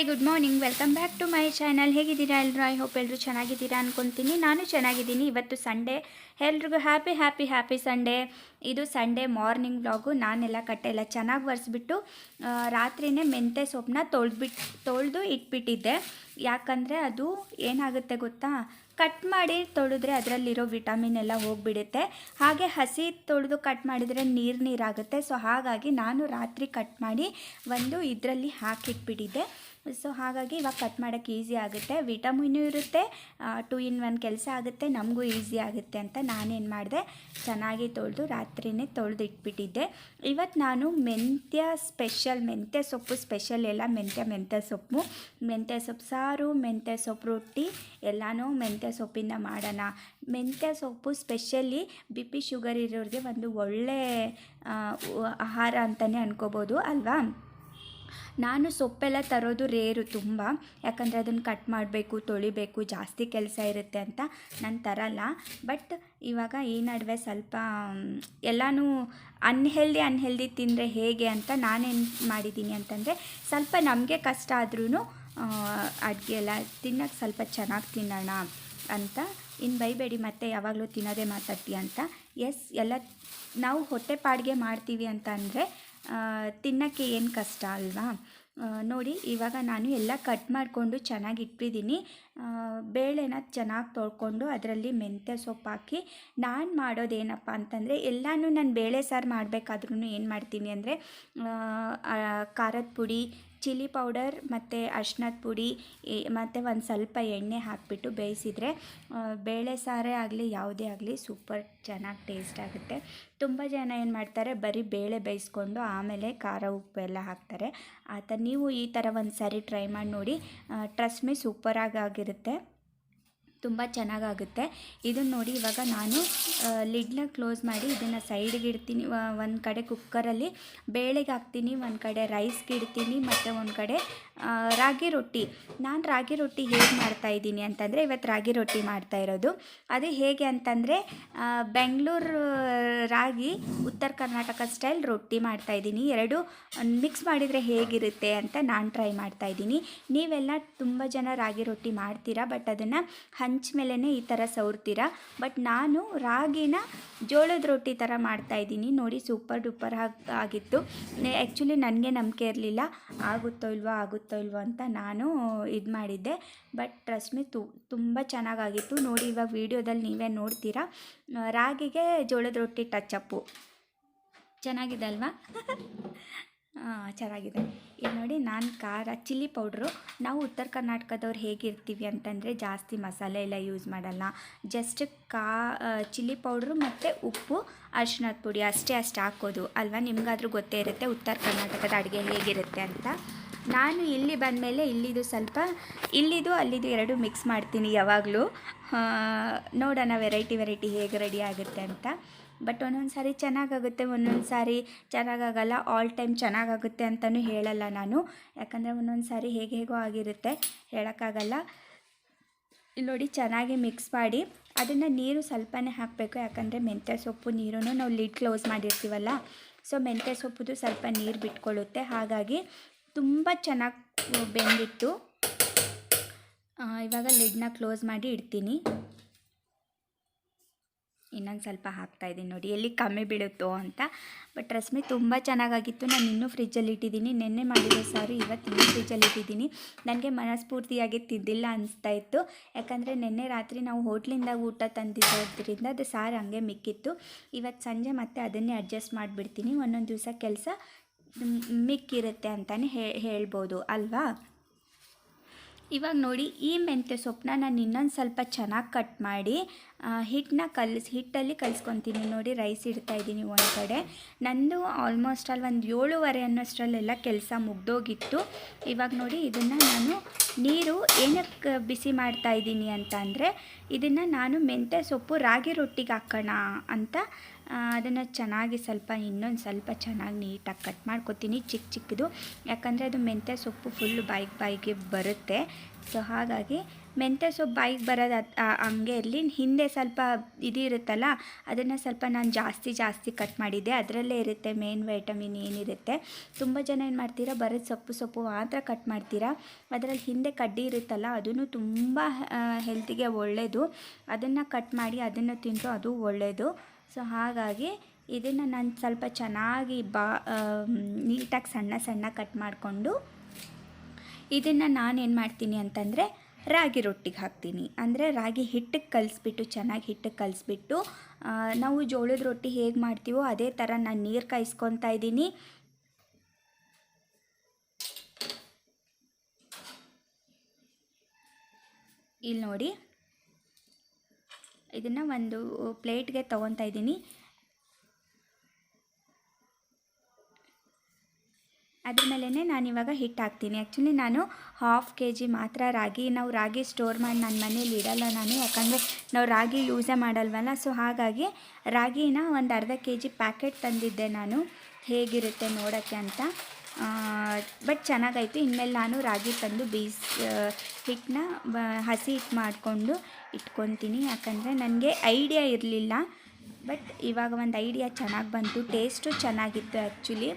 Hi good morning, welcome back to my channel. ಹೇಗಿದ್ದೀರಾ ಎಲ್ಲರೂ? I hope ಎಲ್ಲರೂ ಚೆನ್ನಾಗಿದ್ದೀರಾ ಅಂದ್ಕೊತೀನಿ. ನಾನು ಚೆನ್ನಾಗಿದ್ದೀನಿ. ಇವತ್ತು ಸಂಡೇ, ಎಲ್ರಿಗೂ ಹ್ಯಾಪಿ ಹ್ಯಾಪಿ ಹ್ಯಾಪಿ ಸಂಡೇ. ಇದು ಸಂಡೇ ಮಾರ್ನಿಂಗ್ ವ್ಲಾಗು. ನಾನೆಲ್ಲ ಕಟ್ಟೆಲ್ಲ ಚೆನ್ನಾಗಿ ಒರೆಸ್ಬಿಟ್ಟು ರಾತ್ರಿಯೇ ಮೆಂತ್ಯ ಸೊಪ್ಪನ್ನ ತೊಳೆದು ಇಟ್ಬಿಟ್ಟಿದ್ದೆ. ಯಾಕಂದರೆ ಅದು ಏನಾಗುತ್ತೆ ಗೊತ್ತಾ, ಕಟ್ ಮಾಡಿ ತೊಳೆದ್ರೆ ಅದರಲ್ಲಿರೋ ವಿಟಮಿನ್ ಎಲ್ಲ ಹೋಗಿಬಿಡುತ್ತೆ. ಹಾಗೆ ಹಸಿ ತೊಳೆದು ಕಟ್ ಮಾಡಿದರೆ ನೀರಾಗುತ್ತೆ. ಸೊ ಹಾಗಾಗಿ ನಾನು ರಾತ್ರಿ ಕಟ್ ಮಾಡಿ ಒಂದು ಇದರಲ್ಲಿ ಹಾಕಿಟ್ಬಿಟ್ಟಿದ್ದೆ. ಸೊ ಹಾಗಾಗಿ ಇವಾಗ ಕಟ್ ಮಾಡೋಕ್ಕೆ ಈಸಿ ಆಗುತ್ತೆ, ವಿಟಮಿನೂ ಇರುತ್ತೆ, 2 in 1 ಕೆಲಸ ಆಗುತ್ತೆ, ನಮಗೂ ಈಸಿ ಆಗುತ್ತೆ ಅಂತ ನಾನೇನು ಮಾಡಿದೆ, ಚೆನ್ನಾಗಿ ತೊಳೆದು ರಾತ್ರಿಯೇ ತೊಳೆದು ಇಟ್ಬಿಟ್ಟಿದ್ದೆ. ಇವತ್ತು ನಾನು ಮೆಂತ್ಯ ಸೊಪ್ಪು ಸ್ಪೆಷಲ್ ಎಲ್ಲ ಮೆಂತ್ಯ ಸೊಪ್ಪು ಸಾರು, ಮೆಂತ್ಯ ಸೊಪ್ಪು ರೊಟ್ಟಿ ಎಲ್ಲನೂ ಮೆಂತ್ಯ ಸೊಪ್ಪಿಂದ ಮಾಡೋಣ. ಮೆಂತ್ಯ ಸೊಪ್ಪು ಸ್ಪೆಷಲಿ BP ಶುಗರ್ ಇರೋರಿಗೆ ಒಂದು ಒಳ್ಳೆ ಆಹಾರ ಅಂತಲೇ ಅನ್ಕೋಬೋದು ಅಲ್ವಾ. ನಾನು ಸೊಪ್ಪೆಲ್ಲ ತರೋದು ರೇರು ತುಂಬ, ಯಾಕಂದರೆ ಅದನ್ನು ಕಟ್ ಮಾಡಬೇಕು, ತೊಳಿಬೇಕು, ಜಾಸ್ತಿ ಕೆಲಸ ಇರುತ್ತೆ ಅಂತ ನಾನು ತರಲ್ಲ. ಬಟ್ ಇವಾಗ ಈ ನಡುವೆ ಸ್ವಲ್ಪ ಎಲ್ಲನೂ ಅನ್ಹೆಲ್ದಿ ತಿಂದರೆ ಹೇಗೆ ಅಂತ ನಾನೇನು ಮಾಡಿದ್ದೀನಿ ಅಂತಂದರೆ, ಸ್ವಲ್ಪ ನಮಗೆ ಕಷ್ಟ ಆದ್ರೂ ಅಡುಗೆ ಎಲ್ಲ ತಿನ್ನೋಕ್ಕೆ ಸ್ವಲ್ಪ ಚೆನ್ನಾಗಿ ತಿನ್ನೋಣ ಅಂತ. ಇನ್ನು ಬೈಬೇಡಿ ಮತ್ತೆ ಯಾವಾಗಲೂ ತಿನ್ನೋದೇ ಮಾತಾಡ್ತೀಯ ಅಂತ. ಎಸ್, ಎಲ್ಲ ನಾವು ಹೊಟ್ಟೆಪಾಡಿಗೆ ಮಾಡ್ತೀವಿ ಅಂತ ಅಂದರೆ ತಿನ್ನೋಕ್ಕೆ ಏನು ಕಷ್ಟ ಅಲ್ವಾ. ನೋಡಿ, ಇವಾಗ ನಾನು ಎಲ್ಲ ಕಟ್ ಮಾಡಿಕೊಂಡು ಚೆನ್ನಾಗಿ ಇಟ್ಬಿದ್ದೀನಿ. ಬೇಳೆನ ಚೆನ್ನಾಗಿ ತೊಳ್ಕೊಂಡು ಅದರಲ್ಲಿ ಮೆಂತ್ಯ ಸೊಪ್ಪು ಹಾಕಿ ನಾನು ಮಾಡೋದೇನಪ್ಪ ಅಂತಂದರೆ, ಎಲ್ಲನೂ ನಾನು ಬೇಳೆ ಸಾರು ಮಾಡಬೇಕಾದ್ರೂ ಏನು ಮಾಡ್ತೀನಿ ಅಂದರೆ, ಖಾರದ ಪುಡಿ, ಚಿಲ್ಲಿ ಪೌಡರ್ ಮತ್ತು ಅರ್ಶಿನದ ಪುಡಿ ಮತ್ತು ಒಂದು ಸ್ವಲ್ಪ ಎಣ್ಣೆ ಹಾಕಿಬಿಟ್ಟು ಬೇಯಿಸಿದರೆ ಬೇಳೆ ಸಾರೇ ಆಗಲಿ ಯಾವುದೇ ಆಗಲಿ ಸೂಪರ್ ಚೆನ್ನಾಗಿ ಟೇಸ್ಟ್ ಆಗುತ್ತೆ. ತುಂಬ ಜನ ಏನು ಮಾಡ್ತಾರೆ, ಬರೀ ಬೇಳೆ ಬೇಯಿಸ್ಕೊಂಡು ಆಮೇಲೆ ಖಾರ ಉಪ್ಪು ಎಲ್ಲ ಹಾಕ್ತಾರೆ. ನೀವು ಈ ಥರ ಒಂದು ಸಾರಿ ಟ್ರೈ ಮಾಡಿ ನೋಡಿ, ಟ್ರಸ್ಟ್ ಮೀ ಸೂಪರಾಗಿರುತ್ತೆ, ತುಂಬ ಚೆನ್ನಾಗಾಗುತ್ತೆ. ಇದನ್ನು ನೋಡಿ, ಇವಾಗ ನಾನು ಲಿಡ್ನ ಕ್ಲೋಸ್ ಮಾಡಿ ಇದನ್ನು ಸೈಡ್ಗೆ ಇಡ್ತೀನಿ. ಒಂದು ಕಡೆ ಕುಕ್ಕರಲ್ಲಿ ಬೇಳೆಗೆ ಹಾಕ್ತೀನಿ, ಒಂದು ಕಡೆ ರೈಸ್ಗೆ ಇಡ್ತೀನಿ, ಮತ್ತು ಒಂದು ಕಡೆ ರಾಗಿ ರೊಟ್ಟಿ. ನಾನು ರಾಗಿ ರೊಟ್ಟಿ ಹೇಗೆ ಮಾಡ್ತಾಯಿದ್ದೀನಿ ಅಂತಂದರೆ, ಇವತ್ತು ರಾಗಿ ರೊಟ್ಟಿ ಮಾಡ್ತಾಯಿರೋದು. ಅದು ಹೇಗೆ ಅಂತಂದರೆ, ಬೆಂಗಳೂರು ರಾಗಿ, ಉತ್ತರ ಕರ್ನಾಟಕ ಸ್ಟೈಲ್ ರೊಟ್ಟಿ ಮಾಡ್ತಾಯಿದ್ದೀನಿ. ಎರಡು ಮಿಕ್ಸ್ ಮಾಡಿದರೆ ಹೇಗಿರುತ್ತೆ ಅಂತ ನಾನು ಟ್ರೈ ಮಾಡ್ತಾಯಿದ್ದೀನಿ. ನೀವೆಲ್ಲ ತುಂಬ ಜನ ರಾಗಿ ರೊಟ್ಟಿ ಮಾಡ್ತೀರಾ, ಬಟ್ ಅದನ್ನು ಹಂಚ ಮೇಲೇ ಈ ಥರ ಸವರ್ತೀರಾ. ಬಟ್ ನಾನು ರಾಗಿನ ಜೋಳದ ರೊಟ್ಟಿ ಥರ ಮಾಡ್ತಾಯಿದ್ದೀನಿ. ನೋಡಿ, ಸೂಪರ್ ಡೂಪರ್ ಆಗಿತ್ತು. ಆ್ಯಕ್ಚುಲಿ ನನಗೆ ನಂಬಿಕೆ ಇರಲಿಲ್ಲ, ಆಗುತ್ತೋ ಇಲ್ವೋ ಅಂತ ನಾನು ಇದು ಮಾಡಿದ್ದೆ. ಬಟ್ ಟ್ರಸ್ಟ್ ಮೀ ತುಂಬ ಚೆನ್ನಾಗಾಗಿತ್ತು. ನೋಡಿ, ಇವಾಗ ವಿಡಿಯೋದಲ್ಲಿ ನೀವೇ ನೋಡ್ತೀರಾ, ರಾಗಿಗೆ ಜೋಳದ ರೊಟ್ಟಿ ಟಚಪ್ಪು ಚೆನ್ನಾಗಿದೆ ಅಲ್ವಾ? ಚೆನ್ನಾಗಿದೆ. ಇಲ್ಲಿ ನೋಡಿ, ನಾನು ಖಾರ ಚಿಲ್ಲಿ ಪೌಡ್ರು, ನಾವು ಉತ್ತರ ಕರ್ನಾಟಕದವ್ರು ಹೇಗಿರ್ತೀವಿ ಅಂತಂದರೆ ಜಾಸ್ತಿ ಮಸಾಲೆ ಎಲ್ಲ ಯೂಸ್ ಮಾಡಲ್ಲ. ಜಸ್ಟ್ ಚಿಲ್ಲಿ ಪೌಡ್ರು ಮತ್ತು ಉಪ್ಪು, ಅರಿಶಿನದ ಪುಡಿ ಅಷ್ಟೇ ಹಾಕೋದು ಅಲ್ವಾ. ನಿಮಗಾದ್ರೂ ಗೊತ್ತೇ ಇರುತ್ತೆ ಉತ್ತರ ಕರ್ನಾಟಕದ ಅಡುಗೆ ಹೇಗಿರುತ್ತೆ ಅಂತ. ನಾನು ಇಲ್ಲಿ ಬಂದಮೇಲೆ ಇಲ್ಲಿದು ಅಲ್ಲಿದು ಎರಡು ಮಿಕ್ಸ್ ಮಾಡ್ತೀನಿ ಯಾವಾಗಲೂ. ನೋಡೋಣ ವೆರೈಟಿ ಹೇಗೆ ರೆಡಿ ಆಗುತ್ತೆ ಅಂತ. ಬಟ್ ಒಂದೊಂದು ಸಾರಿ ಚೆನ್ನಾಗಾಗುತ್ತೆ, ಒಂದೊಂದು ಸಾರಿ ಚೆನ್ನಾಗಾಗಲ್ಲ. ಆಲ್ ಟೈಮ್ ಚೆನ್ನಾಗಾಗುತ್ತೆ ಅಂತಲೂ ಹೇಳಲ್ಲ ನಾನು, ಯಾಕಂದರೆ ಒಂದೊಂದು ಸಾರಿ ಹೇಗೋ ಆಗಿರುತ್ತೆ, ಹೇಳೋಕ್ಕಾಗಲ್ಲ. ಇಲ್ಲಿ ನೋಡಿ, ಚೆನ್ನಾಗಿ ಮಿಕ್ಸ್ ಮಾಡಿ ಅದನ್ನು ನೀರು ಸ್ವಲ್ಪನೇ ಹಾಕಬೇಕು, ಯಾಕಂದರೆ ಮೆಂತ್ಯ ಸೊಪ್ಪು ನೀರೂ ನಾವು ಲಿಡ್ ಕ್ಲೋಸ್ ಮಾಡಿರ್ತೀವಲ್ಲ, ಸೊ ಮೆಂತ್ಯ ಸೊಪ್ಪುದು ಸ್ವಲ್ಪ ನೀರು ಬಿಟ್ಕೊಳ್ಳುತ್ತೆ. ಹಾಗಾಗಿ ತುಂಬ ಚೆನ್ನಾಗಿ ಬೆಂದಿತ್ತು. ಇವಾಗ ಲಿಡ್ನ ಕ್ಲೋಸ್ ಮಾಡಿ ಇಡ್ತೀನಿ. ಇನ್ನೊಂದು ಸ್ವಲ್ಪ ಹಾಕ್ತಾಯಿದ್ದೀನಿ ನೋಡಿ, ಎಲ್ಲಿ ಕಮ್ಮಿ ಬೀಳುತ್ತೋ ಅಂತ. ಬಟ್ ಟ್ರಸ್ಟ್ ಮೀ ತುಂಬ ಚೆನ್ನಾಗಾಗಿತ್ತು. ನಾನು ಇನ್ನೂ ಫ್ರಿಜ್ಜಲ್ಲಿ ಇಟ್ಟಿದ್ದೀನಿ. ನೆನ್ನೆ ಮಾಡಿರೋ ಸಾರು ಇವತ್ತು ಇನ್ನೂ ಫ್ರಿಜ್ಜಲ್ಲಿ ಇಟ್ಟಿದ್ದೀನಿ. ನನಗೆ ಮನಸ್ಫೂರ್ತಿಯಾಗಿ ತಿಂದಿಲ್ಲ ಅನಿಸ್ತಾ ಇತ್ತು, ಯಾಕಂದರೆ ನೆನ್ನೆ ರಾತ್ರಿ ನಾವು ಹೋಟ್ಲಿಂದ ಊಟ ತಂದಿದ್ದರಿಂದ ಅದು ಸಾರು ಹಂಗೆ ಮಿಕ್ಕಿತ್ತು. ಇವತ್ತು ಸಂಜೆ ಮತ್ತೆ ಅದನ್ನೇ ಅಡ್ಜಸ್ಟ್ ಮಾಡಿಬಿಡ್ತೀನಿ. ಒಂದೊಂದು ದಿವಸ ಕೆಲಸ ಮಿಕ್ಕಿರುತ್ತೆ ಅಂತಲೇ ಹೇಳ್ಬೋದು ಅಲ್ವಾ. ಇವಾಗ ನೋಡಿ, ಈ ಮೆಂತ್ಯ ಸೊಪ್ಪನ್ನ ನಾನು ಇನ್ನೊಂದು ಸ್ವಲ್ಪ ಚೆನ್ನಾಗಿ ಕಟ್ ಮಾಡಿ ಹಿಟ್ಟಲ್ಲಿ ಕಲಿಸ್ಕೊತೀನಿ. ನೋಡಿ, ರೈಸ್ ಇಡ್ತಾಯಿದ್ದೀನಿ ಒಂದು ಕಡೆ. ನಂದು ಆಲ್ಮೋಸ್ಟ್ ಅಲ್ಲಿ ಒಂದು 7:30 ಅನ್ನೋಷ್ಟರಲ್ಲೆಲ್ಲ ಕೆಲಸ ಮುಗ್ದೋಗಿತ್ತು. ಇವಾಗ ನೋಡಿ, ಇದನ್ನು ನಾನು ನೀರು ಏನಕ್ಕೆ ಬಿಸಿ ಮಾಡ್ತಾಯಿದ್ದೀನಿ ಅಂತ ಅಂದರೆ, ಇದನ್ನು ನಾನು ಮೆಂತ್ಯ ಸೊಪ್ಪು ರಾಗಿ ರೊಟ್ಟಿಗೆ ಹಾಕೋಣ ಅಂತ ಅದನ್ನು ಚೆನ್ನಾಗಿ ಇನ್ನೊಂದು ಸ್ವಲ್ಪ ಚೆನ್ನಾಗಿ ನೀಟಾಗಿ ಕಟ್ ಮಾಡ್ಕೊತೀನಿ, ಚಿಕ್ಕದು. ಯಾಕಂದರೆ ಅದು ಮೆಂತ್ಯ ಸೊಪ್ಪು ಫುಲ್ಲು ಬಾಯಿಗೆ ಬರುತ್ತೆ. ಸೊ ಹಾಗಾಗಿ ಮೆಂತ್ಯ ಸೊಪ್ಪು ಬಾಯಿಗೆ ಬರೋದು ಹಂಗೆ ಇರಲಿ, ಹಿಂದೆ ಸ್ವಲ್ಪ ಇದಿರುತ್ತಲ್ಲ ಅದನ್ನು ಸ್ವಲ್ಪ ನಾನು ಜಾಸ್ತಿ ಕಟ್ ಮಾಡಿದ್ದೆ. ಅದರಲ್ಲೇ ಇರುತ್ತೆ ಮೇನ್ ವೈಟಮಿನ್ ಏನಿರುತ್ತೆ. ತುಂಬ ಜನ ಏನು ಮಾಡ್ತೀರಾ, ಬರೀ ಸೊಪ್ಪು ಮಾತ್ರ ಕಟ್ ಮಾಡ್ತೀರಾ. ಅದರಲ್ಲಿ ಹಿಂದೆ ಕಡ್ಡಿ ಇರುತ್ತಲ್ಲ ಅದೂ ತುಂಬ ಹೆಲ್ತಿಗೆ ಒಳ್ಳೆಯದು. ಅದನ್ನು ಕಟ್ ಮಾಡಿ ಅದನ್ನು ತಿಂದು ಅದು ಒಳ್ಳೆಯದು. ಸೊ ಹಾಗಾಗಿ ಇದನ್ನು ನಾನು ಸ್ವಲ್ಪ ಚೆನ್ನಾಗಿ ನೀಟಾಗಿ ಸಣ್ಣ ಕಟ್ ಮಾಡಿಕೊಂಡು ಇದನ್ನು ನಾನೇನು ಮಾಡ್ತೀನಿ ಅಂತಂದರೆ ರಾಗಿ ರೊಟ್ಟಿಗೆ ಹಾಕ್ತೀನಿ. ಅಂದರೆ ರಾಗಿ ಹಿಟ್ಟಿಗೆ ಚೆನ್ನಾಗಿ ಹಿಟ್ಟಿಗೆ ಕಲಿಸ್ಬಿಟ್ಟು ನಾವು ಜೋಳದ ರೊಟ್ಟಿ ಹೇಗೆ ಮಾಡ್ತೀವೋ ಅದೇ ಥರ ನಾನು ನೀರು ಕಾಯಿಸ್ಕೊತಾ ಇದ್ದೀನಿ. ಇಲ್ಲಿ ನೋಡಿ, ಇದನ್ನು ಒಂದು ಪ್ಲೇಟ್ಗೆ ತೊಗೊತಾ ಇದ್ದೀನಿ. ಅದ್ರ ಮೇಲೇ ನಾನಿವಾಗ ಹಿಟ್ಟು ಹಾಕ್ತೀನಿ. ಆ್ಯಕ್ಚುಲಿ ನಾನು 1/2 kg ಮಾತ್ರ ನಾವು ರಾಗಿ ಸ್ಟೋರ್ ಮಾಡಿ ನನ್ನ ಮನೇಲಿ ಇಡಲ್ಲ ನಾನು, ಯಾಕಂದರೆ ನಾವು ರಾಗಿ ಯೂಸೇ ಮಾಡಲ್ವಲ್ಲ. ಸೊ ಹಾಗಾಗಿ ರಾಗಿನ ಒಂದು ಅರ್ಧ kg ಪ್ಯಾಕೆಟ್ ತಂದಿದ್ದೆ ನಾನು, ಹೇಗಿರುತ್ತೆ ನೋಡೋಕ್ಕೆ ಅಂತ. ಬಟ್ ಚೆನ್ನಾಗಾಯಿತು. ಇನ್ಮೇಲೆ ನಾನು ರಾಗಿ ತಂದು ಹಿಟ್ಟನ್ನ ಹಸಿ ಹಿಟ್ಟು ಮಾಡಿಕೊಂಡು ಇಟ್ಕೊತೀನಿ, ಯಾಕಂದರೆ ನನಗೆ ಐಡಿಯಾ ಇರಲಿಲ್ಲ. ಬಟ್ ಇವಾಗ ಒಂದು ಐಡಿಯಾ ಚೆನ್ನಾಗಿ ಬಂತು. ಟೇಸ್ಟು ಚೆನ್ನಾಗಿತ್ತು. ಆ್ಯಕ್ಚುಲಿ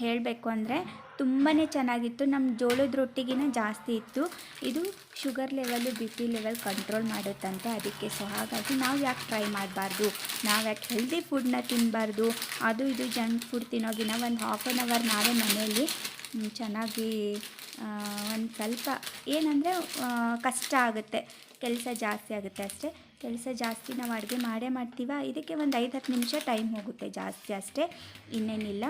ಹೇಳಬೇಕು ಅಂದರೆ ತುಂಬಾ ಚೆನ್ನಾಗಿತ್ತು. ನಮ್ಮ ಜೋಳದ ರೊಟ್ಟಿಗಿನ ಜಾಸ್ತಿ ಇತ್ತು. ಇದು sugar level BP level control ಮಾಡುತ್ತಂತೆ, ಅದಕ್ಕೆ. ಸೊ ಹಾಗಾಗಿ ನಾವು ಯಾಕೆ ಟ್ರೈ ಮಾಡಬಾರ್ದು, ನಾವು ಯಾಕೆ ಹೆಲ್ದಿ ಫುಡ್ನ ತಿನ್ನಬಾರ್ದು. ಅದು ಇದು ಜಂಕ್ ಫುಡ್ ತಿನ್ನೋಗಿನ ಒಂದು 1/2 hour ನಾವೇ ಮನೆಯಲ್ಲಿ ಚೆನ್ನಾಗಿ ಒಂದು ಸ್ವಲ್ಪ ಏನಂದರೆ ಕಷ್ಟ ಆಗುತ್ತೆ, ಕೆಲಸ ಜಾಸ್ತಿ ಆಗುತ್ತೆ ಅಷ್ಟೇ. ಕೆಲಸ ಜಾಸ್ತಿ ನಾವು ಅಡುಗೆ ಮಾಡ್ತೀವ, ಇದಕ್ಕೆ ಒಂದು 5-10 ನಿಮಿಷ ಟೈಮ್ ಹೋಗುತ್ತೆ ಜಾಸ್ತಿ ಅಷ್ಟೇ, ಇನ್ನೇನಿಲ್ಲ.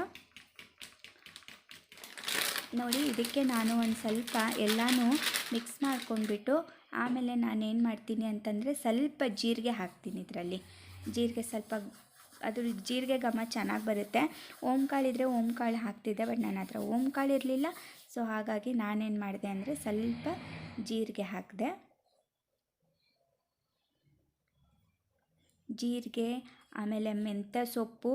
ನೋಡಿ, ಇದಕ್ಕೆ ನಾನು ಒಂದು ಸ್ವಲ್ಪ ಎಲ್ಲನೂ ಮಿಕ್ಸ್ ಮಾಡ್ಕೊಂಡ್ಬಿಟ್ಟು ಆಮೇಲೆ ನಾನೇನು ಮಾಡ್ತೀನಿ ಅಂತಂದರೆ ಸ್ವಲ್ಪ ಜೀರಿಗೆ ಹಾಕ್ತೀನಿ. ಇದರಲ್ಲಿ ಜೀರಿಗೆ ಸ್ವಲ್ಪ, ಅದ್ರ ಜೀರಿಗೆ ಘಮ ಚೆನ್ನಾಗಿ ಬರುತ್ತೆ. ಓಂಕಾಳಿದ್ರೆ ಓಂಕಾಳು ಹಾಕ್ತಿದ್ದೆ, ಬಟ್ ನನ್ನ ಹತ್ರ ಓಂಕಾಳು ಇರಲಿಲ್ಲ. ಸೊ ಹಾಗಾಗಿ ನಾನೇನು ಮಾಡಿದೆ ಅಂದರೆ ಸ್ವಲ್ಪ ಜೀರಿಗೆ ಹಾಕಿದೆ. ಜೀರಿಗೆ, ಆಮೇಲೆ ಮೆಂತ್ಯ ಸೊಪ್ಪು,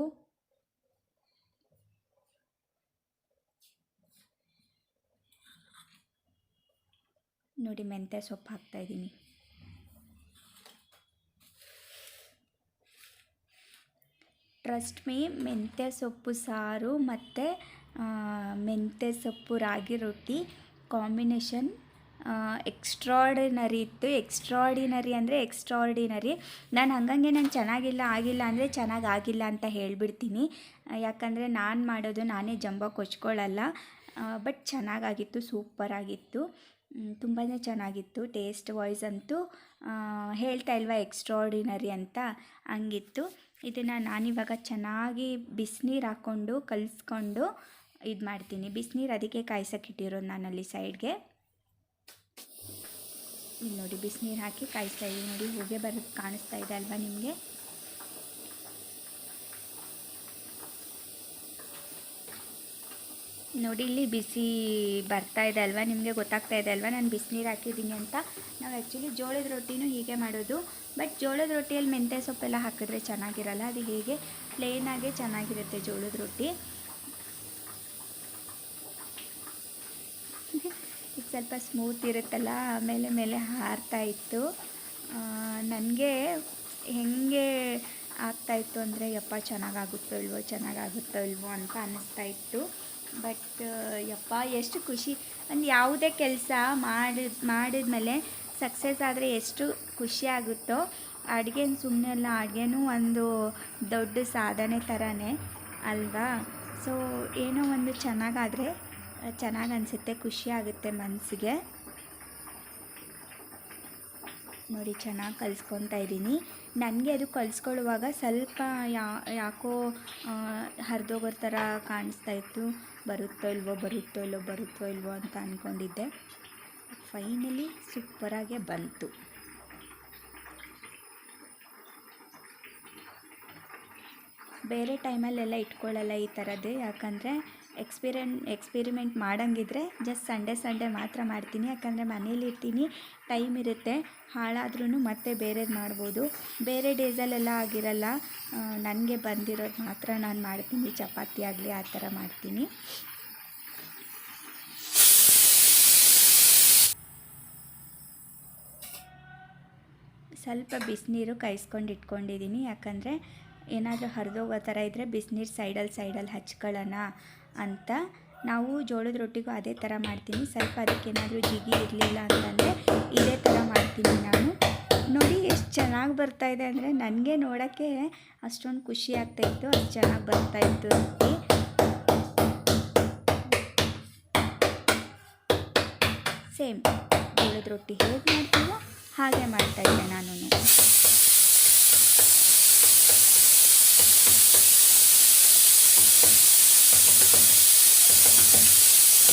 ನೋಡಿ ಮೆಂತ್ಯ ಸೊಪ್ಪು ಹಾಕ್ತಾಯಿದ್ದೀನಿ. ಟ್ರಸ್ಟ್ ಮೀ, ಮೆಂತ್ಯ ಸೊಪ್ಪು ಸಾರು ಮತ್ತು ಮೆಂತ್ಯ ಸೊಪ್ಪು ರಾಗಿ ರೊಟ್ಟಿ ಕಾಂಬಿನೇಷನ್ ಎಕ್ಸ್ಟ್ರಾರ್ಡಿನರಿ ಇತ್ತು. ಎಕ್ಸ್ಟ್ರಾರ್ಡಿನರಿ ಅಂದರೆ ಎಕ್ಸ್ಟ್ರಾರ್ಡಿನರಿ. ನಾನು ನಾನು ಆಗಿಲ್ಲ ಅಂದರೆ ಚೆನ್ನಾಗಾಗಿಲ್ಲ ಅಂತ ಹೇಳಿಬಿಡ್ತೀನಿ. ಯಾಕಂದರೆ ನಾನು ಮಾಡೋದು ನಾನೇ ಜಂಬ ಕೊಚ್ಕೊಳ್ಳಲ್ಲ. ಬಟ್ ಚೆನ್ನಾಗಾಗಿತ್ತು, ಸೂಪರಾಗಿತ್ತು, ತುಂಬಾ ಚೆನ್ನಾಗಿತ್ತು. ಟೇಸ್ಟ್ ವೈಸ್ ಅಂತೂ ಹೇಳ್ತಾ ಇಲ್ವಾ ಎಕ್ಸ್ಟ್ರಾರ್ಡಿನರಿ ಅಂತ, ಹಂಗಿತ್ತು. ಇದನ್ನು ನಾನಿವಾಗ ಚೆನ್ನಾಗಿ ಬಿಸಿನೀರು ಹಾಕ್ಕೊಂಡು ಕಲಿಸ್ಕೊಂಡು ಇದು ಮಾಡ್ತೀನಿ. ಬಿಸಿನೀರು ಅದಕ್ಕೆ ಕಾಯ್ಸೋಕ್ಕಿಟ್ಟಿರೋದು ನಾನಲ್ಲಿ ಸೈಡ್ಗೆ. ಇಲ್ಲಿ ನೋಡಿ, ಬಿಸಿನೀರು ಹಾಕಿ ಕಾಯಿಸ್ತಾ ಇದ್ದೀನಿ. ನೋಡಿ, ಹೊಗೆ ಬರೋದು ಕಾಣಿಸ್ತಾ ಇದೆ ಅಲ್ವಾ ನಿಮಗೆ? ನೋಡಿ, ಇಲ್ಲಿ ಬಿಸಿ ಬರ್ತಾ ಇದೆ ಅಲ್ವಾ, ನಿಮಗೆ ಗೊತ್ತಾಗ್ತಾ ಇದೆ ಅಲ್ವಾ ನಾನು ಬಿಸಿನೀರು ಹಾಕಿದ್ದೀನಿ ಅಂತ. ನಾವು ಆ್ಯಕ್ಚುಲಿ ಜೋಳದ ರೊಟ್ಟಿನೂ ಹೀಗೆ ಮಾಡೋದು. ಬಟ್ ಜೋಳದ ರೊಟ್ಟಿಯಲ್ಲಿ ಮೆಂತ್ಯ ಸೊಪ್ಪೆಲ್ಲ ಹಾಕಿದ್ರೆ ಚೆನ್ನಾಗಿರಲ್ಲ, ಅದು ಹೇಗೆ ಪ್ಲೇನಾಗೇ ಚೆನ್ನಾಗಿರುತ್ತೆ ಜೋಳದ ರೊಟ್ಟಿ. ಇದು ಸ್ವಲ್ಪ ಸ್ಮೂತ್ ಇರುತ್ತಲ್ಲ, ಮೇಲೆ ಹಾರ್ತಾ ಇತ್ತು. ನನಗೆ ಹೆಂಗೆ ಆಗ್ತಾಯಿತ್ತು ಅಂದರೆ ಯಪ್ಪ ಚೆನ್ನಾಗಾಗುತ್ತೋ ಇಲ್ವೋ ಅಂತ ಅನ್ನಿಸ್ತಾ ಇತ್ತು. ಬಟ್ ಯಪ್ಪ ಎಷ್ಟು ಖುಷಿ. ಒಂದು ಯಾವುದೇ ಕೆಲಸ ಮಾಡಿದ್ಮೇಲೆ ಸಕ್ಸಸ್ ಆದರೆ ಎಷ್ಟು ಖುಷಿ ಆಗುತ್ತೋ, ಅಡುಗೆನ ಸುಮ್ಮನೆ ಅಲ್ಲ, ಅಡುಗೆನೂ ಒಂದು ದೊಡ್ಡ ಸಾಧನೆ ಥರನೇ ಅಲ್ವಾ. ಸೊ ಏನೋ ಒಂದು ಚೆನ್ನಾಗಾದರೆ ಚೆನ್ನಾಗಿ ಅನಿಸುತ್ತೆ, ಖುಷಿ ಆಗುತ್ತೆ ಮನಸ್ಸಿಗೆ. ನೋಡಿ, ಚೆನ್ನಾಗಿ ಕಲಿಸ್ಕೊತಾ ಇದ್ದೀನಿ. ನನಗೆ ಅದು ಕಲಿಸ್ಕೊಳ್ಳುವಾಗ ಸ್ವಲ್ಪ ಯಾಕೋ ಹರಿದೋಗೋ ಥರ ಕಾಣಿಸ್ತಾ ಇತ್ತು. ಬರುತ್ತೋ ಇಲ್ವೋ ಅಂತ ಅಂದ್ಕೊಂಡಿದ್ದೆ. ಫೈನಲಿ ಸೂಪರಾಗೆ ಬಂತು. ಬೇರೆ ಟೈಮಲ್ಲೆಲ್ಲ ಇಟ್ಕೊಳ್ಳಲ್ಲ ಈ ಥರದ್ದು, ಯಾಕಂದರೆ ಎಕ್ಸ್ಪೆರಿಮೆಂಟ್ ಮಾಡೋಂಗಿದ್ರೆ ಜಸ್ಟ್ ಸಂಡೇ ಮಾತ್ರ ಮಾಡ್ತೀನಿ. ಯಾಕಂದರೆ ಮನೇಲಿ ಇರ್ತೀನಿ, ಟೈಮ್ ಇರುತ್ತೆ, ಹಾಳಾದ್ರೂ ಮತ್ತೆ ಬೇರೆದು ಮಾಡ್ಬೋದು. ಬೇರೆ ಡೇಸಲ್ಲೆಲ್ಲ ಆಗಿರಲ್ಲ. ನನಗೆ ಬಂದಿರೋದು ಮಾತ್ರ ನಾನು ಮಾಡ್ತೀನಿ. ಚಪಾತಿ ಆಗಲಿ ಆ ಥರ ಮಾಡ್ತೀನಿ. ಸ್ವಲ್ಪ ಬಿಸಿನೀರು ಕಾಯಿಸ್ಕೊಂಡು ಇಟ್ಕೊಂಡಿದ್ದೀನಿ, ಯಾಕಂದರೆ ಏನಾದರೂ ಹರಿದೋಗೋ ಥರ ಇದ್ದರೆ ಬಿಸಿನೀರು ಸೈಡಲ್ಲಿ ಹಚ್ಕೊಳ್ಳೋಣ ಅಂತ. ನಾವು ಜೋಳದ ರೊಟ್ಟಿಗೂ ಅದೇ ಥರ ಮಾಡ್ತೀನಿ. ಸ್ವಲ್ಪ ಅದಕ್ಕೇನಾದರೂ ಜಿಗಿ ಇರಲಿಲ್ಲ ಅಂತಂದರೆ ಇದೇ ಥರ ಮಾಡ್ತೀನಿ ನಾನು. ನೋಡಿ ಎಷ್ಟು ಚೆನ್ನಾಗಿ ಬರ್ತಾಯಿದೆ ಅಂದರೆ ನನಗೆ ನೋಡೋಕ್ಕೆ ಅಷ್ಟೊಂದು ಖುಷಿ ಆಗ್ತಾಯಿತ್ತು, ಅಷ್ಟು ಚೆನ್ನಾಗಿ ಬರ್ತಾಯಿತ್ತು ರೊಟ್ಟಿ. ಸೇಮ್ ಜೋಳದ ರೊಟ್ಟಿ ಹೇಗೆ ಮಾಡ್ತೀವೋ ಹಾಗೆ ಮಾಡ್ತಾಯಿದ್ದೆ ನಾನು.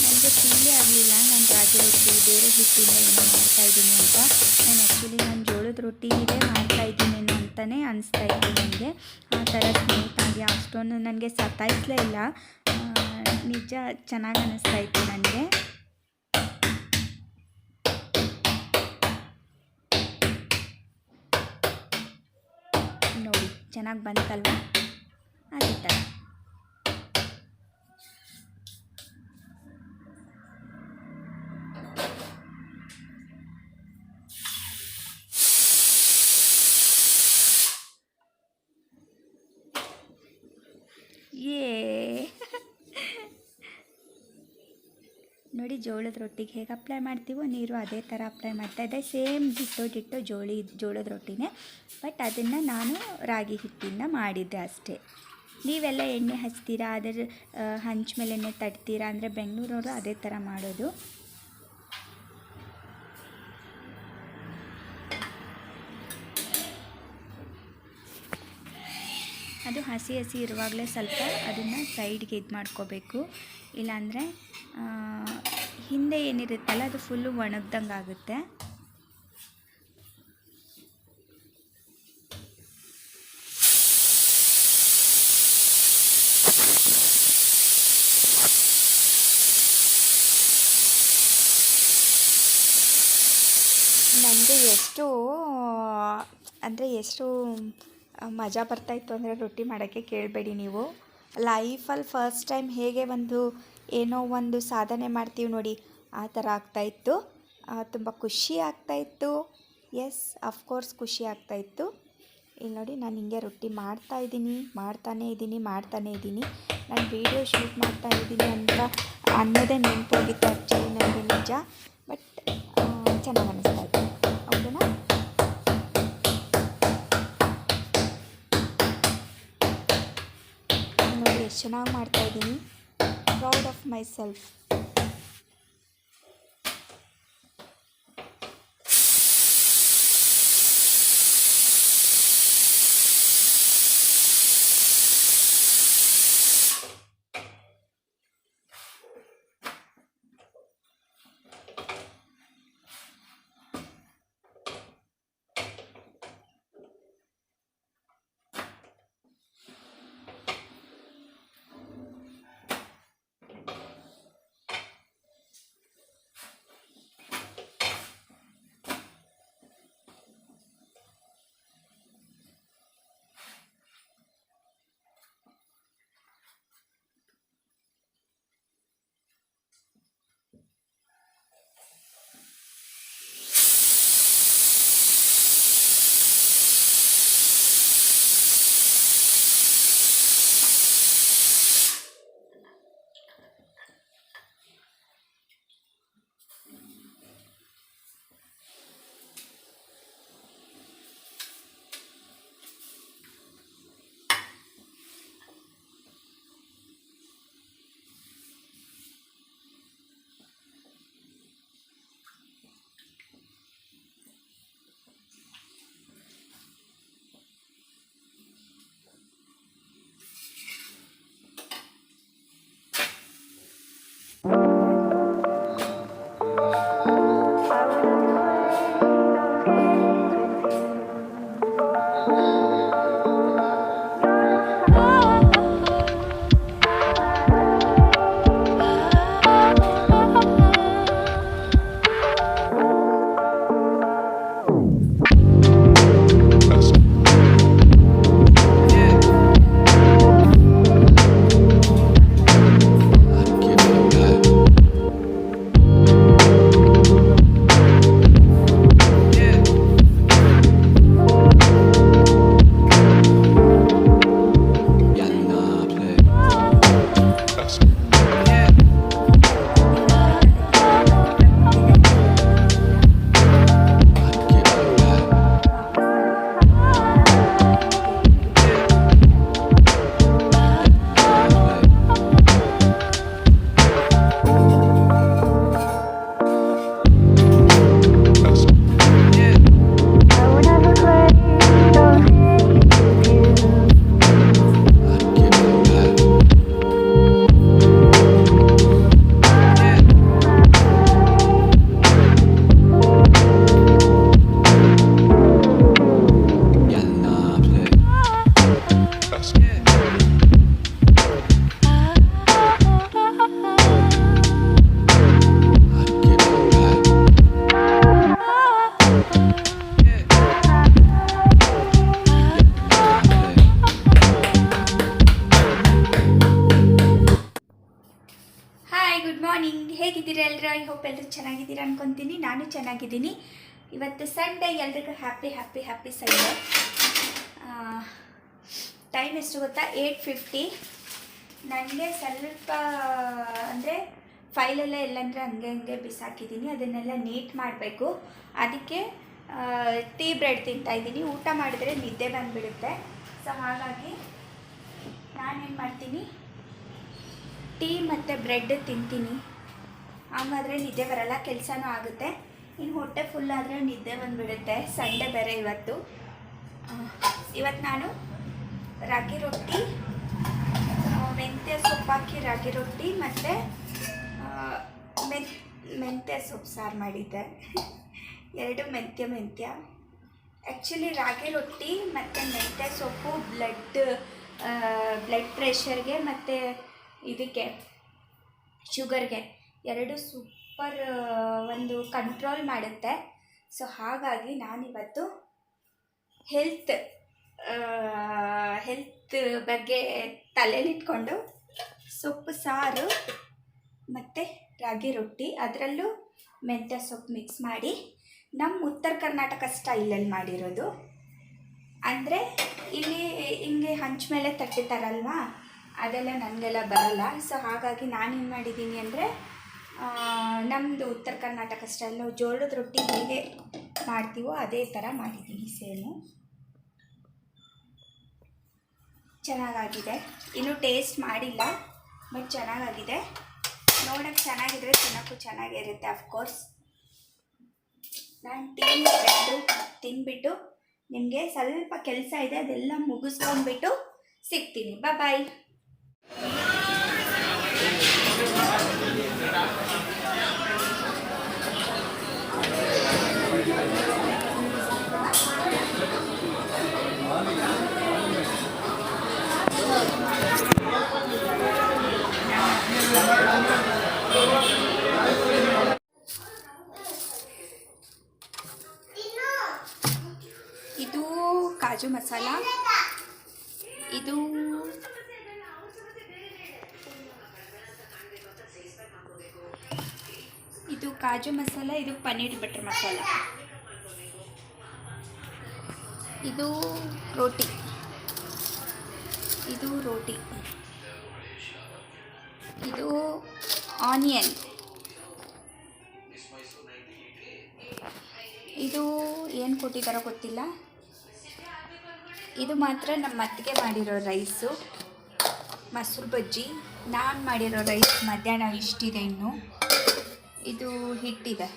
ನನಗೆ ತಿಳಿ ಆಗಲಿಲ್ಲ ನಾನು ರಾಗಿ ರೊಟ್ಟಿ ಬೇರೆ ಹಿಟ್ಟಿಂದ ಏನೋ ಮಾಡ್ತಾಯಿದ್ದೀನಿ ಅಂತ. ನಾನು ಜೋಳದ ರೊಟ್ಟಿ ಇದೇ ಮಾಡ್ತಾಯಿದ್ದೀನೇನೋ ಅಂತಲೇ ಅನಿಸ್ತಾಯಿತ್ತು ನನಗೆ. ಆ ಥರ ಸ್ಮೂತಾಗಿ ಅಷ್ಟೊಂದು ನನಗೆ ಸತಾಯಿಸಲೇ ಇಲ್ಲ, ನಿಜ ಚೆನ್ನಾಗಿ ಅನ್ನಿಸ್ತಾಯಿತ್ತು ನನಗೆ. ನೋಡಿ ಚೆನ್ನಾಗಿ ಬಂತಲ್ವ, ಅದೇ ಥರ. ನೋಡಿ ಜೋಳದ ರೊಟ್ಟಿಗೆ ಹೇಗೆ ಅಪ್ಲೈ ಮಾಡ್ತೀವೋ ನೀರು ಅದೇ ಥರ ಅಪ್ಲೈ ಮಾಡ್ತಾಯಿದ್ದೆ. ಸೇಮ್ ಡಿಟ್ಟೋ ಜೋಳದ ರೊಟ್ಟಿನೇ, ಬಟ್ ಅದನ್ನು ನಾನು ರಾಗಿ ಹಿಟ್ಟಿಂದ ಮಾಡಿದ್ದೆ ಅಷ್ಟೇ. ನೀವೆಲ್ಲ ಎಣ್ಣೆ ಹಚ್ತೀರಾ, ಅದರ ಹಂಚ ಮೇಲೆ ಎಣ್ಣೆ ತಟ್ತೀರಾ ಅಂದರೆ ಬೆಂಗಳೂರವರು ಅದೇ ಥರ ಮಾಡೋದು. ಅದು ಹಸಿ ಇರುವಾಗಲೇ ಸ್ವಲ್ಪ ಅದನ್ನು ಸೈಡ್ಗೆ ಇದು ಮಾಡ್ಕೋಬೇಕು, ಇಲ್ಲಾಂದರೆ ಹಿಂದೆ ಏನಿರುತ್ತಲ್ಲ ಅದು ಫುಲ್ಲು ಒಣಗ್ದಂಗೆ ಆಗುತ್ತೆ. ನನಗೆ ಎಷ್ಟು ಮಜಾ ಬರ್ತಾಯಿತ್ತು ಅಂದರೆ ರೊಟ್ಟಿ ಮಾಡೋಕ್ಕೆ ಕೇಳಬೇಡಿ ನೀವು. ಲೈಫಲ್ಲಿ ಫಸ್ಟ್ ಟೈಮ್ ಹೇಗೆ ಏನೋ ಒಂದು ಸಾಧನೆ ಮಾಡ್ತೀವಿ ನೋಡಿ, ಆ ಥರ ಆಗ್ತಾಯಿತ್ತು. ತುಂಬ ಖುಷಿ ಆಗ್ತಾಯಿತ್ತು. ಎಸ್, ಅಫ್ಕೋರ್ಸ್ ಖುಷಿ ಆಗ್ತಾಯಿತ್ತು. ಇಲ್ಲಿ ನೋಡಿ ನಾನು ಹಿಂಗೆ ರೊಟ್ಟಿ ಮಾಡ್ತಾನೇ ಇದ್ದೀನಿ. ನಾನು ವೀಡಿಯೋ ಶೂಟ್ ಮಾಡ್ತಾಯಿದ್ದೀನಿ ಅಂತ ಅನ್ನೋದೇ ನೆನಪೋಗಿತ್ತು ಆ್ಯಕ್ಚುಲಿ ನನಗೆ, ನಿಜ. ಬಟ್ ಚೆನ್ನಾಗಿ ಅನ್ನಿಸ್ತಾಯಿತ್ತು, ಹೌದಾ? ನೋಡಿ ಎಷ್ಟು ಚೆನ್ನಾಗಿ ಮಾಡ್ತಾಯಿದ್ದೀನಿ. Proud of my self. ಚೆನ್ನಾಗಿದ್ದೀರಾ ಅನ್ಕೊತೀನಿ. ನಾನು ಚೆನ್ನಾಗಿದ್ದೀನಿ. ಇವತ್ತು ಸಂಡೇ, ಎಲ್ರಿಗೂ ಹ್ಯಾಪಿ ಸಂಡೇ. ಟೈಮ್ ಎಷ್ಟು ಗೊತ್ತಾ? 8:50. ನನಗೆ ಸ್ವಲ್ಪ ಅಂದರೆ ಫೈಲೆಲ್ಲ ಎಲ್ಲಂದರೆ ಹಂಗೆ ಬಿಸಾಕಿದ್ದೀನಿ, ಅದನ್ನೆಲ್ಲ ನೀಟ್ ಮಾಡಬೇಕು. ಅದಕ್ಕೆ ಟೀ ಬ್ರೆಡ್ ತಿಂತಾಯಿದ್ದೀನಿ. ಊಟ ಮಾಡಿದ್ರೆ ನಿದ್ದೆ ಬಂದುಬಿಡುತ್ತೆ. ಸೊ ಹಾಗಾಗಿ ನಾನೇನು ಮಾಡ್ತೀನಿ, ಟೀ ಮತ್ತು ಬ್ರೆಡ್ ತಿಂತೀನಿ. ಹಂಗಾದರೆ ನಿದ್ದೆ ಬರಲ್ಲ, ಕೆಲಸನೂ ಆಗುತ್ತೆ. ಇನ್ನು ಹೊಟ್ಟೆ ಫುಲ್ ಆದರೆ ನಿದ್ದೆ ಬಂದುಬಿಡುತ್ತೆ. ಸಂಡೇ ಬೇರೆ ಇವತ್ತು ನಾನು ರಾಗಿ ರೊಟ್ಟಿ, ಮೆಂತ್ಯ ಸೊಪ್ಪು ಹಾಕಿ ರಾಗಿ ರೊಟ್ಟಿ ಮತ್ತು ಮೆಂತ್ಯ ಸೊಪ್ಪು ಸಾರು ಮಾಡಿದ್ದೆ. ಎರಡು ಮೆಂತ್ಯ. ಆ್ಯಕ್ಚುಲಿ ರಾಗಿ ರೊಟ್ಟಿ ಮತ್ತು ಮೆಂತ್ಯ ಸೊಪ್ಪು ಬ್ಲಡ್ ಪ್ರೆಷರ್ಗೆ ಮತ್ತು ಇದಕ್ಕೆ ಶುಗರ್ಗೆ ಎರಡು ಸೂಪರ್ ಒಂದು ಕಂಟ್ರೋಲ್ ಮಾಡುತ್ತೆ. ಸೊ ಹಾಗಾಗಿ ನಾನಿವತ್ತು ಹೆಲ್ತ್ ಬಗ್ಗೆ ತಲೆಯಲ್ಲಿಟ್ಕೊಂಡು ಸೊಪ್ಪು ಸಾರು ಮತ್ತು ರಾಗಿ ರೊಟ್ಟಿ, ಅದರಲ್ಲೂ ಮೆಂತ್ಯ ಸೊಪ್ಪು ಮಿಕ್ಸ್ ಮಾಡಿ ನಮ್ಮ ಉತ್ತರ ಕರ್ನಾಟಕ ಸ್ಟೈಲಲ್ಲಿ ಮಾಡಿರೋದು. ಅಂದರೆ ಇಲ್ಲಿ ಹಿಂಗೆ ಹಂಚ ಮೇಲೆ ತಟ್ಟಿತಾರಲ್ವ, ಅದೆಲ್ಲ ನನಗೆಲ್ಲ ಬರಲ್ಲ. ಸೊ ಹಾಗಾಗಿ ನಾನೇನು ಮಾಡಿದ್ದೀನಿ ಅಂದರೆ ನಮ್ಮದು ಉತ್ತರ ಕರ್ನಾಟಕ ಸ್ಟೈಲ್, ನಾವು ಜೋಳದ ರೊಟ್ಟಿ ಹೇಗೆ ಮಾಡ್ತೀವೋ ಅದೇ ಥರ ಮಾಡಿದ್ದೀನಿ ಸೇಮು. ಚೆನ್ನಾಗಾಗಿದೆ. ಇನ್ನೂ ಟೇಸ್ಟ್ ಮಾಡಿಲ್ಲ, ಬಟ್ ಚೆನ್ನಾಗಾಗಿದೆ. ನೋಡೋಕ್ಕೆ ಚೆನ್ನಾಗಿದ್ರೆ ತಿನ್ನೋಕ್ಕೂ ಚೆನ್ನಾಗೇ ಇರುತ್ತೆ ಅಫ್ಕೋರ್ಸ್. ನಾನು ಟೀ ಬ್ರೆಡ್ಡು ತಿಂದ್ಬಿಟ್ಟು ನಿಮಗೆ ಸ್ವಲ್ಪ ಕೆಲಸ ಇದೆ, ಅದೆಲ್ಲ ಮುಗಿಸ್ಕೊಂಡ್ಬಿಟ್ಟು ಸಿಗ್ತೀನಿ. ಬಾಯ್. ಇದು ಕಾಜು ಮಸಾಲ, ಇದು ಕಾಜು ಮಸಾಲ, ಇದು ಪನ್ನೀರ್ ಬಟರ್ ಮಸಾಲ, ಇದು ರೋಟಿ, ಇದು ಆನಿಯನ್, ಇದು ಏನು ಕೊಟ್ಟಿದ್ದಾರೋ ಗೊತ್ತಿಲ್ಲ. ಇದು ಮಾತ್ರ ನಮ್ಮ ಅತ್ತಿಗೆ ಮಾಡಿರೋ ರೈಸು, ಮೊಸರು ಬಜ್ಜಿ. ನಾನು ಮಾಡಿರೋ ರೈಸ್ ಮಧ್ಯಾಹ್ನ ಇಷ್ಟಿದೆ. ಇನ್ನು ಇದು ಹಿಟ್ಟಿದೆ,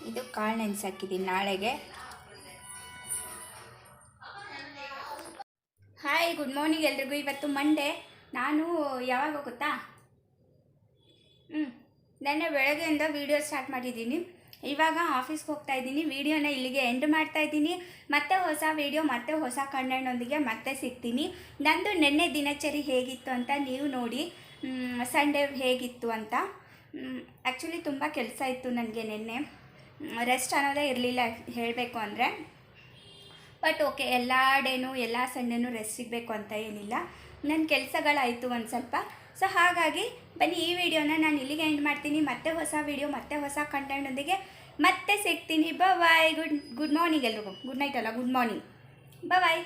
ಇದು ಕಾಳು ನೆನೆಸಾಕಿದ್ದೀನಿ ನಾಳೆಗೆ. ಹಾಯ್, ಗುಡ್ ಮಾರ್ನಿಂಗ್ ಎಲ್ರಿಗೂ. ಇವತ್ತು ಮಂಡೇ. ನಾನು ಯಾವಾಗ ಗೊತ್ತಾ, ನೆನ್ನೆ ಬೆಳಗ್ಗೆಯಿಂದ ವೀಡಿಯೋ ಸ್ಟಾರ್ಟ್ ಮಾಡಿದ್ದೀನಿ. ಇವಾಗ ಆಫೀಸ್ಗೆ ಹೋಗ್ತಾ ಇದ್ದೀನಿ. ವೀಡಿಯೋನ ಇಲ್ಲಿಗೆ ಎಂಡ್ ಮಾಡ್ತಾ ಇದ್ದೀನಿ. ಮತ್ತೆ ಹೊಸ ವೀಡಿಯೋ, ಮತ್ತೆ ಹೊಸ ಕಂಟೆಂಟೊಂದಿಗೆ ಮತ್ತೆ ಸಿಗ್ತೀನಿ. ನಂದು ನೆನ್ನೆ ದಿನಚರಿ ಹೇಗಿತ್ತು ಅಂತ ನೀವು ನೋಡಿ, ಸಂಡೇ ಹೇಗಿತ್ತು ಅಂತ. ಆ್ಯಕ್ಚುಲಿ ತುಂಬ ಕೆಲಸ ಇತ್ತು ನನಗೆ ನೆನ್ನೆ, ರೆಸ್ಟ್ ಅನ್ನೋದೇ ಇರಲಿಲ್ಲ ಹೇಳಬೇಕು ಅಂದರೆ. ಬಟ್ ಓಕೆ, ಎಲ್ಲ ಡೇನೂ ಎಲ್ಲ ಸಂಡೇನೂ ರೆಸ್ಟ್ ಸಿಗಬೇಕು ಅಂತ ಏನಿಲ್ಲ, ನನ್ನ ಕೆಲಸಗಳಾಯಿತು ಒಂದು ಸ್ವಲ್ಪ. ಸೊ ಹಾಗಾಗಿ ಬನ್ನಿ, ಈ ವಿಡಿಯೋನ ನಾನು ಇಲ್ಲಿಗೆ ಎಂಡ್ ಮಾಡ್ತೀನಿ. ಮತ್ತೆ ಹೊಸ ವಿಡಿಯೋ, ಮತ್ತೆ ಹೊಸ ಕಂಟೆಂಟೊಂದಿಗೆ ಮತ್ತೆ ಸಿಗ್ತೀನಿ. ಬಾಯ್. ಗುಡ್ ಮಾರ್ನಿಂಗ್ ಎಲ್ರಿಗೂ. ಗುಡ್ ನೈಟ್ ಅಲ್ಲ, ಗುಡ್ ಮಾರ್ನಿಂಗ್. ಬಾಯ್.